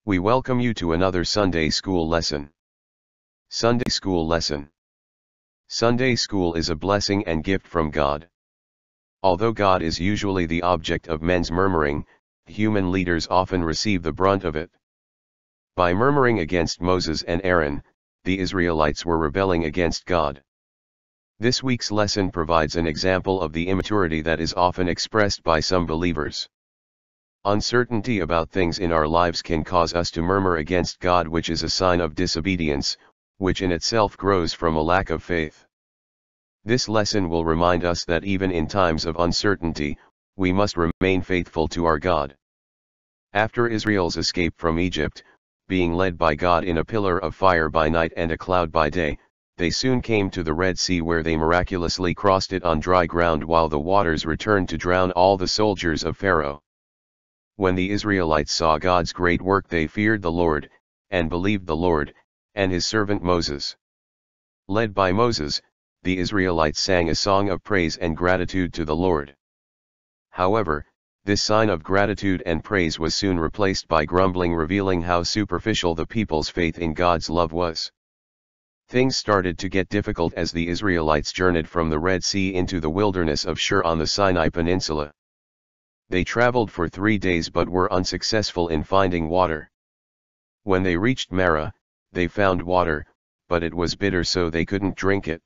We welcome you to another Sunday School lesson. Sunday School lesson. Sunday School is a blessing and gift from God. Although God is usually the object of men's murmuring, human leaders often receive the brunt of it. By murmuring against Moses and Aaron, the Israelites were rebelling against God. This week's lesson provides an example of the immaturity that is often expressed by some believers. Uncertainty about things in our lives can cause us to murmur against God, which is a sign of disobedience, which in itself grows from a lack of faith. This lesson will remind us that even in times of uncertainty, we must remain faithful to our God. After Israel's escape from Egypt, being led by God in a pillar of fire by night and a cloud by day, they soon came to the Red Sea, where they miraculously crossed it on dry ground while the waters returned to drown all the soldiers of Pharaoh. When the Israelites saw God's great work, they feared the Lord, and believed the Lord, and his servant Moses. Led by Moses, the Israelites sang a song of praise and gratitude to the Lord. However, this sign of gratitude and praise was soon replaced by grumbling, revealing how superficial the people's faith in God's love was. Things started to get difficult as the Israelites journeyed from the Red Sea into the wilderness of Shur on the Sinai Peninsula. They traveled for 3 days but were unsuccessful in finding water. When they reached Marah, they found water, but it was bitter, so they couldn't drink it.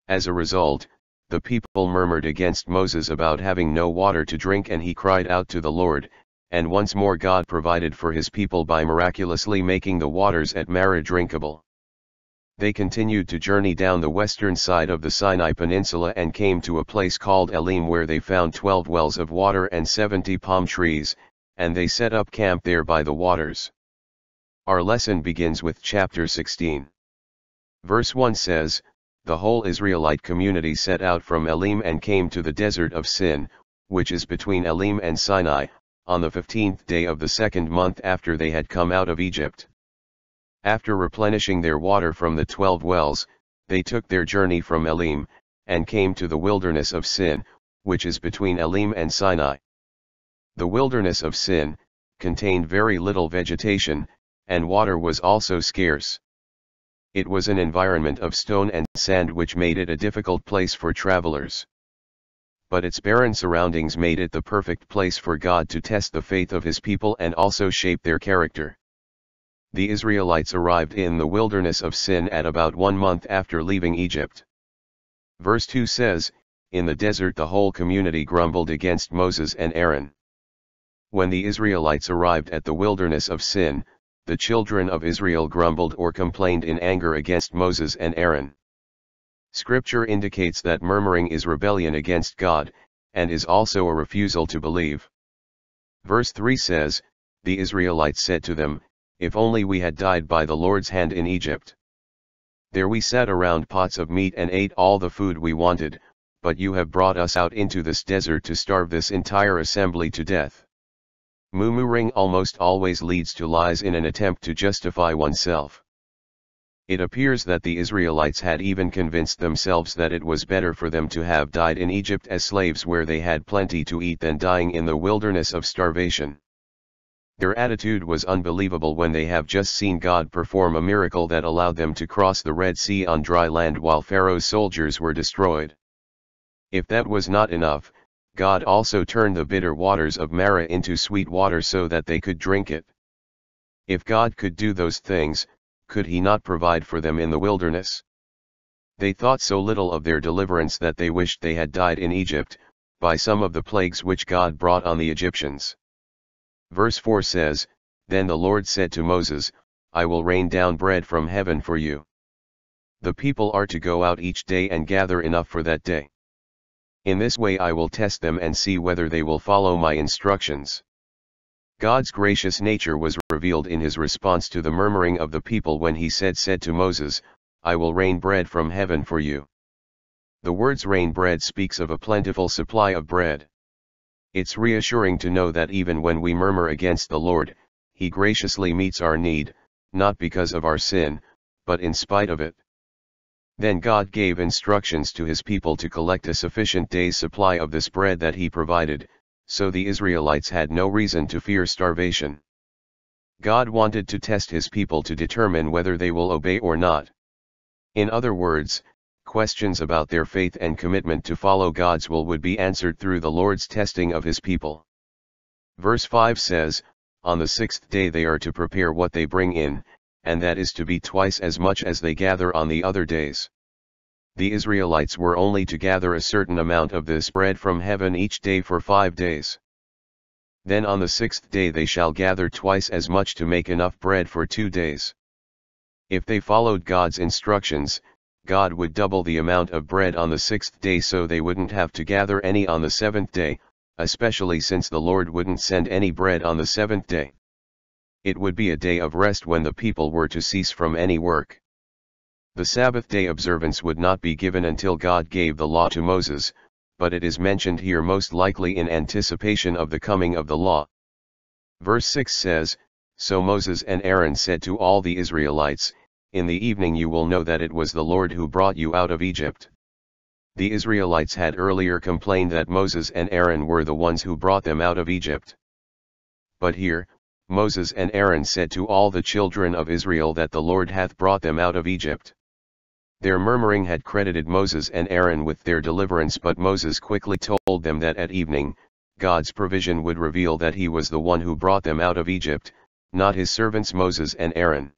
As a result, the people murmured against Moses about having no water to drink, and he cried out to the Lord, and once more God provided for his people by miraculously making the waters at Marah drinkable. They continued to journey down the western side of the Sinai Peninsula and came to a place called Elim, where they found 12 wells of water and 70 palm trees, and they set up camp there by the waters. Our lesson begins with chapter 16. Verse 1 says, "The whole Israelite community set out from Elim and came to the desert of Sin, which is between Elim and Sinai, on the 15th day of the second month after they had come out of Egypt." After replenishing their water from the 12 wells, they took their journey from Elim, and came to the wilderness of Sin, which is between Elim and Sinai. The wilderness of Sin contained very little vegetation, and water was also scarce. It was an environment of stone and sand, which made it a difficult place for travelers. But its barren surroundings made it the perfect place for God to test the faith of his people and also shape their character. The Israelites arrived in the wilderness of Sin at about 1 month after leaving Egypt. Verse 2 says, "In the desert the whole community grumbled against Moses and Aaron." When the Israelites arrived at the wilderness of Sin, the children of Israel grumbled or complained in anger against Moses and Aaron. Scripture indicates that murmuring is rebellion against God, and is also a refusal to believe. Verse 3 says, "The Israelites said to them, 'If only we had died by the Lord's hand in Egypt. There we sat around pots of meat and ate all the food we wanted, but you have brought us out into this desert to starve this entire assembly to death.'" Murmuring almost always leads to lies in an attempt to justify oneself. It appears that the Israelites had even convinced themselves that it was better for them to have died in Egypt as slaves, where they had plenty to eat, than dying in the wilderness of starvation. Their attitude was unbelievable when they have just seen God perform a miracle that allowed them to cross the Red Sea on dry land while Pharaoh's soldiers were destroyed. If that was not enough, God also turned the bitter waters of Marah into sweet water so that they could drink it. If God could do those things, could he not provide for them in the wilderness? They thought so little of their deliverance that they wished they had died in Egypt, by some of the plagues which God brought on the Egyptians. Verse 4 says, "Then the Lord said to Moses, 'I will rain down bread from heaven for you. The people are to go out each day and gather enough for that day. In this way I will test them and see whether they will follow my instructions.'" God's gracious nature was revealed in his response to the murmuring of the people when he said to Moses, "I will rain bread from heaven for you." The words rain bread speaks of a plentiful supply of bread. It's reassuring to know that even when we murmur against the Lord, he graciously meets our need, not because of our sin, but in spite of it. Then God gave instructions to his people to collect a sufficient day's supply of this bread that he provided, so the Israelites had no reason to fear starvation. God wanted to test his people to determine whether they will obey or not. In other words, questions about their faith and commitment to follow God's will would be answered through the Lord's testing of his people. Verse 5 says, "On the 6th day they are to prepare what they bring in, and that is to be twice as much as they gather on the other days." The Israelites were only to gather a certain amount of this bread from heaven each day for 5 days. Then on the 6th day they shall gather twice as much to make enough bread for 2 days. If they followed God's instructions, God would double the amount of bread on the 6th day so they wouldn't have to gather any on the 7th day, especially since the Lord wouldn't send any bread on the 7th day. It would be a day of rest when the people were to cease from any work. The Sabbath day observance would not be given until God gave the law to Moses, but it is mentioned here most likely in anticipation of the coming of the law. Verse 6 says, "So Moses and Aaron said to all the Israelites, In the evening you will know that it was the Lord who brought you out of Egypt." The Israelites had earlier complained that Moses and Aaron were the ones who brought them out of Egypt. But here, Moses and Aaron said to all the children of Israel that the Lord hath brought them out of Egypt. Their murmuring had credited Moses and Aaron with their deliverance, but Moses quickly told them that at evening, God's provision would reveal that he was the one who brought them out of Egypt, not his servants Moses and Aaron.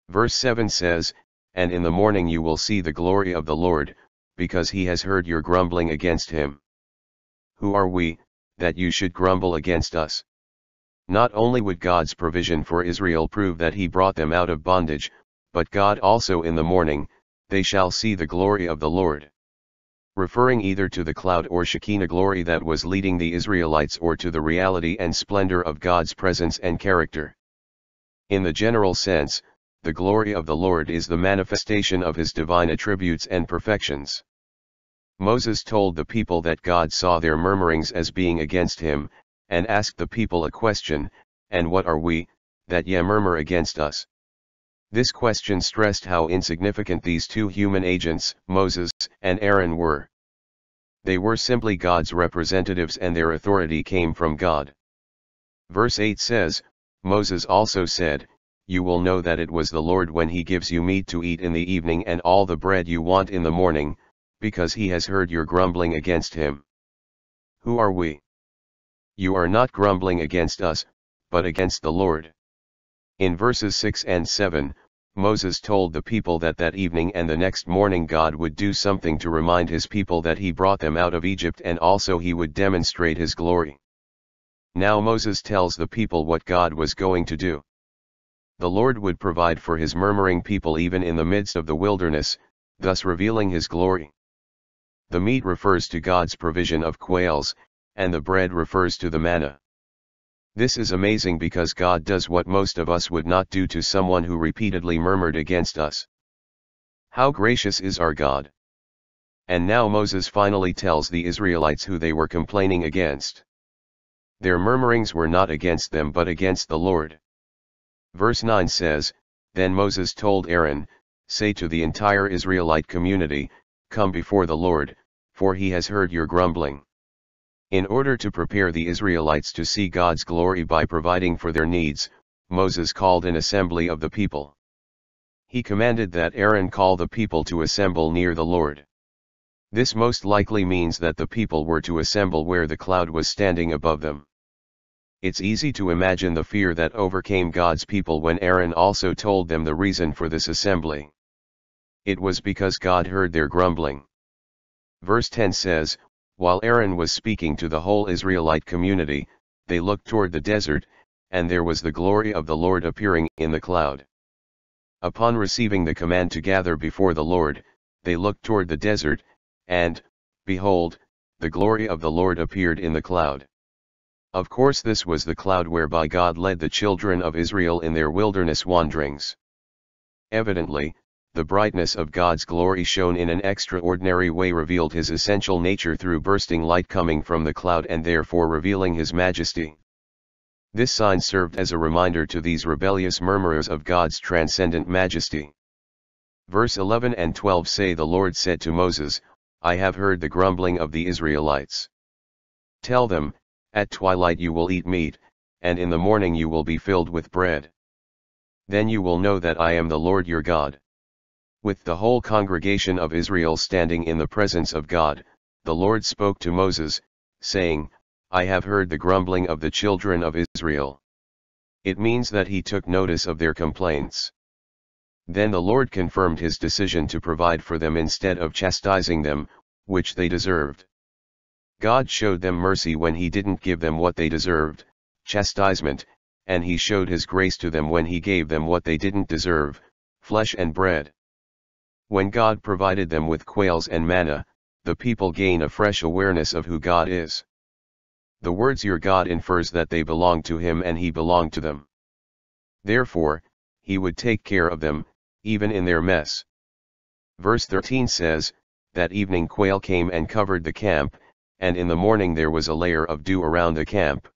Verse 7 says, "And in the morning you will see the glory of the Lord, because he has heard your grumbling against him." Who are we, that you should grumble against us? Not only would God's provision for Israel prove that he brought them out of bondage, but God also in the morning, "They shall see the glory of the Lord," referring either to the cloud or Shekinah glory that was leading the Israelites or to the reality and splendor of God's presence and character. In the general sense, the glory of the Lord is the manifestation of his divine attributes and perfections. Moses told the people that God saw their murmurings as being against him, and asked the people a question, "And what are we, that ye murmur against us?" This question stressed how insignificant these two human agents, Moses and Aaron, were. They were simply God's representatives and their authority came from God. Verse 8 says, "Moses also said, You will know that it was the Lord when he gives you meat to eat in the evening and all the bread you want in the morning, because he has heard your grumbling against him." Who are we? You are not grumbling against us, but against the Lord. In verses 6 and 7, Moses told the people that that evening and the next morning God would do something to remind his people that he brought them out of Egypt, and also he would demonstrate his glory. Now Moses tells the people what God was going to do. The Lord would provide for his murmuring people even in the midst of the wilderness, thus revealing his glory. The meat refers to God's provision of quails, and the bread refers to the manna. This is amazing because God does what most of us would not do to someone who repeatedly murmured against us. How gracious is our God! And now Moses finally tells the Israelites who they were complaining against. Their murmurings were not against them but against the Lord. Verse 9 says, "Then Moses told Aaron, Say to the entire Israelite community, Come before the Lord, for he has heard your grumbling." In order to prepare the Israelites to see God's glory by providing for their needs, Moses called an assembly of the people. He commanded that Aaron call the people to assemble near the Lord. This most likely means that the people were to assemble where the cloud was standing above them. It's easy to imagine the fear that overcame God's people when Aaron also told them the reason for this assembly. It was because God heard their grumbling. Verse 10 says, "While Aaron was speaking to the whole Israelite community, they looked toward the desert, and there was the glory of the Lord appearing in the cloud." Upon receiving the command to gather before the Lord, they looked toward the desert, and, behold, the glory of the Lord appeared in the cloud. Of course, this was the cloud whereby God led the children of Israel in their wilderness wanderings. Evidently, the brightness of God's glory shone in an extraordinary way revealed his essential nature through bursting light coming from the cloud and therefore revealing his majesty. This sign served as a reminder to these rebellious murmurers of God's transcendent majesty. Verse 11 and 12 say, "The Lord said to Moses, I have heard the grumbling of the Israelites. Tell them, at twilight you will eat meat, and in the morning you will be filled with bread. Then you will know that I am the Lord your God." With the whole congregation of Israel standing in the presence of God, the Lord spoke to Moses, saying, "I have heard the grumbling of the children of Israel." It means that he took notice of their complaints. Then the Lord confirmed his decision to provide for them instead of chastising them, which they deserved. God showed them mercy when he didn't give them what they deserved, chastisement, and he showed his grace to them when he gave them what they didn't deserve, flesh and bread. When God provided them with quails and manna, the people gain a fresh awareness of who God is. The words "your God" infers that they belong to him and he belonged to them. Therefore, he would take care of them, even in their mess. Verse 13 says, "That evening quail came and covered the camp, and in the morning there was a layer of dew around the camp."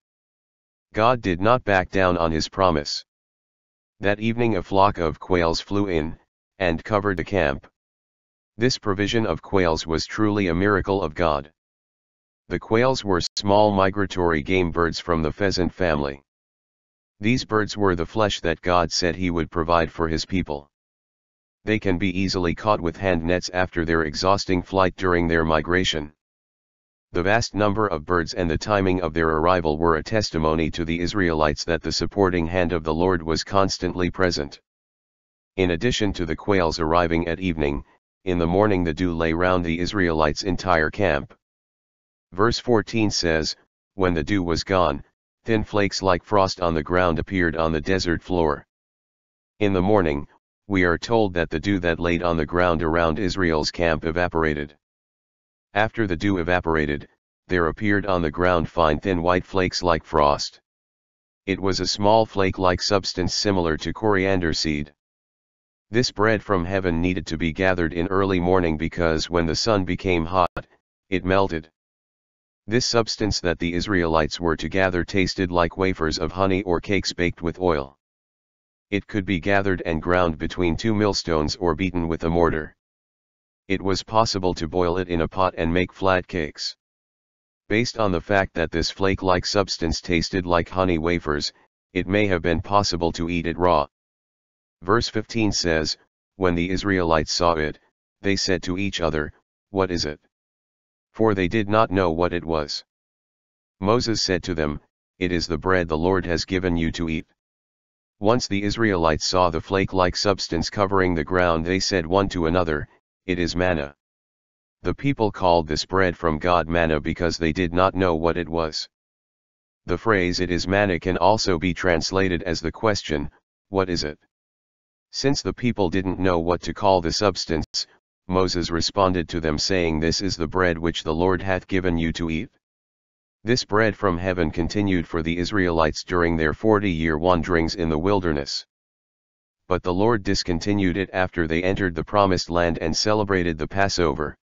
God did not back down on his promise. That evening a flock of quails flew in, and covered the camp. This provision of quails was truly a miracle of God. The quails were small migratory game birds from the pheasant family. These birds were the flesh that God said he would provide for his people. They can be easily caught with hand nets after their exhausting flight during their migration. The vast number of birds and the timing of their arrival were a testimony to the Israelites that the supporting hand of the Lord was constantly present. In addition to the quails arriving at evening, in the morning the dew lay round the Israelites' entire camp. Verse 14 says, "When the dew was gone, thin flakes like frost on the ground appeared on the desert floor." In the morning, we are told that the dew that laid on the ground around Israel's camp evaporated. After the dew evaporated, there appeared on the ground fine thin white flakes like frost. It was a small flake-like substance similar to coriander seed. This bread from heaven needed to be gathered in early morning because when the sun became hot, it melted. This substance that the Israelites were to gather tasted like wafers of honey or cakes baked with oil. It could be gathered and ground between two millstones or beaten with a mortar. It was possible to boil it in a pot and make flat cakes. Based on the fact that this flake-like substance tasted like honey wafers, it may have been possible to eat it raw. Verse 15 says, "When the Israelites saw it, they said to each other, 'What is it?' For they did not know what it was. Moses said to them, 'It is the bread the Lord has given you to eat.'" Once the Israelites saw the flake-like substance covering the ground, they said one to another, "It is manna." The people called this bread from God manna because they did not know what it was. The phrase "it is manna" can also be translated as the question, "What is it?" Since the people didn't know what to call the substance, Moses responded to them saying, "This is the bread which the Lord hath given you to eat." This bread from heaven continued for the Israelites during their 40-year wanderings in the wilderness. But the Lord discontinued it after they entered the promised land and celebrated the Passover.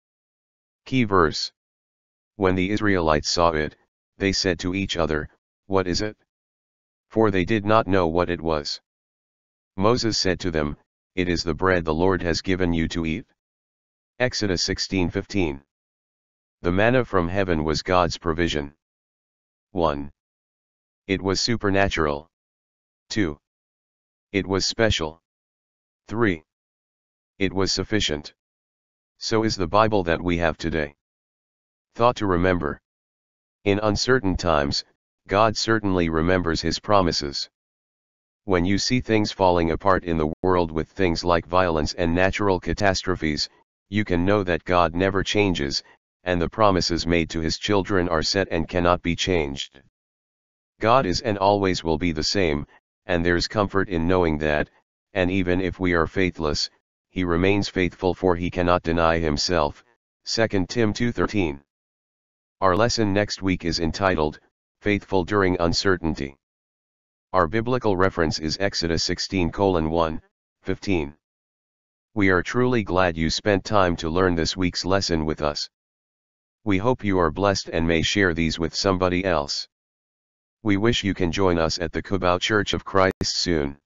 Key verse. When the Israelites saw it, they said to each other, "What is it?" For they did not know what it was. Moses said to them, "It is the bread the Lord has given you to eat." Exodus 16:15. The manna from heaven was God's provision. 1. It was supernatural. 2. It was special. 3. It was sufficient. So is the Bible that we have today. Thought to remember. In uncertain times, God certainly remembers his promises. When you see things falling apart in the world with things like violence and natural catastrophes, you can know that God never changes, and the promises made to his children are set and cannot be changed. God is and always will be the same, and there's comfort in knowing that, and even if we are faithless, he remains faithful, for he cannot deny himself. 2 Tim 2:13. Our lesson next week is entitled, Faithful During Uncertainty. Our biblical reference is Exodus 16:1-15. We are truly glad you spent time to learn this week's lesson with us. We hope you are blessed and may share these with somebody else. We wish you can join us at the Cubao Church of Christ soon.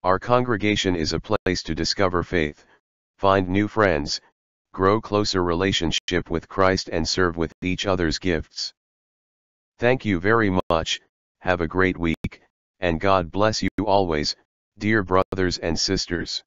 Our congregation is a place to discover faith, find new friends, grow closer relationship with Christ and serve with each other's gifts. Thank you very much. have a great week, and God bless you always, dear brothers and sisters.